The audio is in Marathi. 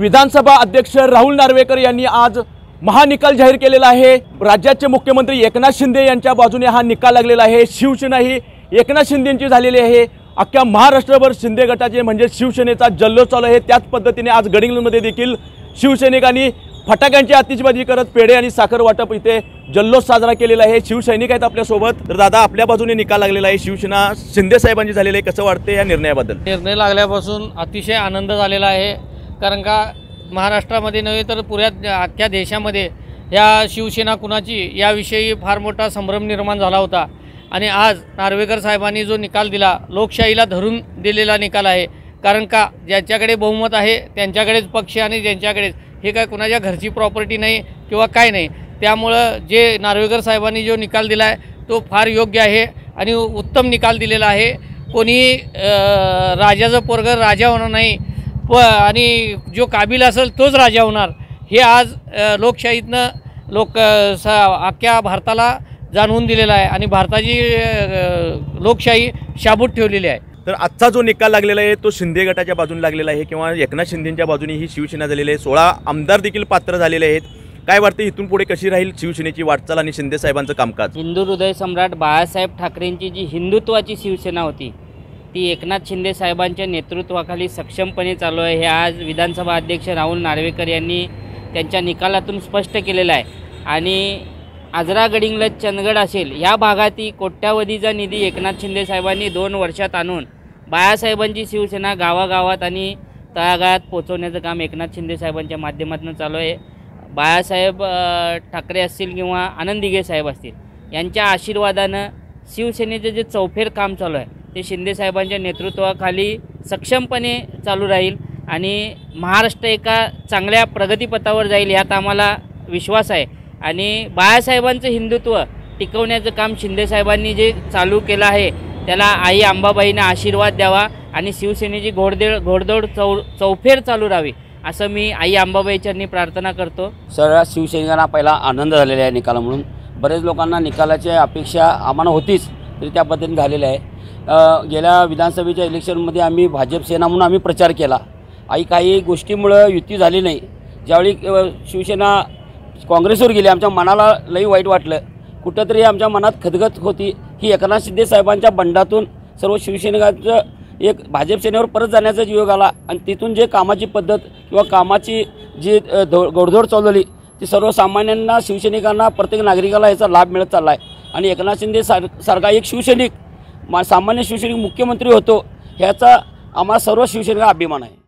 विधानसभा अध्यक्ष राहुल नार्वेकर यांनी आज महानिकाल जाहीर केलेला आहे। राज्याचे मुख्यमंत्री एकनाथ शिंदे यांच्या बाजूने हा निकाल लागलेला आहे। शिवसेना ही एकनाथ शिंदेंची झालेली आहे। अख्ख्या महाराष्ट्रभर शिंदे गटाचे म्हणजे शिवसेनेचा जल्लोष चालू आहे। त्याच पद्धतीने आज गडिंग्लजमध्ये देखील शिवसैनिकांनी फटाक्यांची आतिषबाजी करत पेढे आणि साखर वाटप इथे जल्लोष साजरा केलेला आहे। शिवसैनिक आहेत आपल्या सोबत। तर दादा, आपल्या बाजूने निकाल लागलेला आहे, शिवसेना शिंदे साहेबांची झालेली आहे, कसं वाटते या निर्णयाबद्दल? निर्णय लागल्यापासून अतिशय आनंद झालेला आहे, कारण का महाराष्ट्रामध्ये नव्हे तर अख्ख्या देशामध्ये या शिवसेना कुणाची याविषयी फार मोठा संभ्रम निर्माण झाला होता। आणि आज नार्वेकर साहेबांनी जो निकाल दिला, लोकशाहीला धरून दिलेला निकाल आहे। कारण का ज्यांच्याकडे बहुमत आहे त्यांच्याकडेच पक्ष आणि ज्यांच्याकडेच हे काय कुणाच्या घरची प्रॉपर्टी नाही किंवा काय नाही। त्यामुळं जे नार्वेकर साहेबांनी जो निकाल दिला आहे तो फार योग्य आहे आणि उत्तम निकाल दिलेला आहे। कोणी राजाचं पोरगं राजा होणार नाही आणि जो काबिल असेल तोच राजा होणार, हे आज लोकशाहीतनं अख्ख्या भारताला जाणवून दिलेलं आहे आणि भारताची लोकशाही शाबूत ठेवलेली आहे। तर आजचा जो निकाल लागलेला आहे तो शिंदे गटाच्या बाजूने लागलेला आहे किंवा एकनाथ शिंदेंच्या बाजूने ही शिवसेना झालेली आहे। 16 आमदार देखील पात्र झालेले आहेत। काय वाटतं इथून पुढे कशी राहील शिवसेनेची वाटचाल आणि शिंदे साहेबांचं कामकाज? हिंदू हृदय सम्राट बाळासाहेब ठाकरेंची जी हिंदुत्वाची शिवसेना होती ती एकनाथ शिंदे साहेबांच्या नेतृत्वाखाली सक्षमपणे चालू आहे, हे आज विधानसभा अध्यक्ष राहुल नार्वेकर यांनी त्यांच्या निकालातून स्पष्ट केलेलं आहे। आणि आजरा गडिंग्लज चंदगड असेल या भागातील कोट्यावधीचा निधी एकनाथ शिंदे साहेबांनी 2 वर्षात आणून बाळासाहेबांची शिवसेना गावागावात आणि तळागाळात पोहोचवण्याचं काम एकनाथ शिंदे साहेबांच्या माध्यमातून चालू आहे। बाळासाहेब ठाकरे असतील किंवा आनंद दिघे साहेब असतील यांच्या आशीर्वादानं शिवसेनेचं जे चौफेर काम चालू आहे ते शिंदे साहेबांच्या नेतृत्वाखाली सक्षमपणे चालू राहील आणि महाराष्ट्र एका चांगल्या प्रगतीपथावर जाईल यात आम्हाला विश्वास आहे। आणि बाळासाहेबांचं हिंदुत्व टिकवण्याचं काम शिंदे साहेबांनी जे चालू केलं आहे त्याला आई अंबाबाईने आशीर्वाद द्यावा आणि शिवसेनेची घोडदौड चौफेर चालू राहावी असं मी आई अंबाबाईच्यांनी प्रार्थना करतो। सर्व शिवसैनिकांना पहिला आनंद झालेला आहे निकाला म्हणून। बरेच लोकांना निकालाची अपेक्षा आम्हाला होतीच, तरी त्या पद्धतीने झालेलं आहे। गेल्या विधानसभेच्या इलेक्शनमध्ये आम्ही भाजप सेना म्हणून आम्ही प्रचार केला। काही गोष्टीमुळं युती झाली नाही। ज्यावेळी शिवसेना काँग्रेसवर गेली आमच्या मनाला लई वाईट वाटलं। कुठंतरी आमच्या मनात खदगत होती की एकनाथ शिंदे साहेबांच्या बंडातून सर्व शिवसैनिकांचं एक भाजप सेनेवर परत जाण्याचा योग आला आणि तिथून जे कामाची पद्धत किंवा कामाची जी घोडदौड चालवली ती सर्वसामान्यांना शिवसैनिकांना प्रत्येक नागरिकाला याचा लाभ मिळत चालला आहे। आणि एकनाथ शिंदे सारखा एक शिवसैनिक सामान्य शिवसैनिक मुख्यमंत्री होतो ह्याचा आम्हाला सर्व शिवसैनिकांना अभिमान आहे।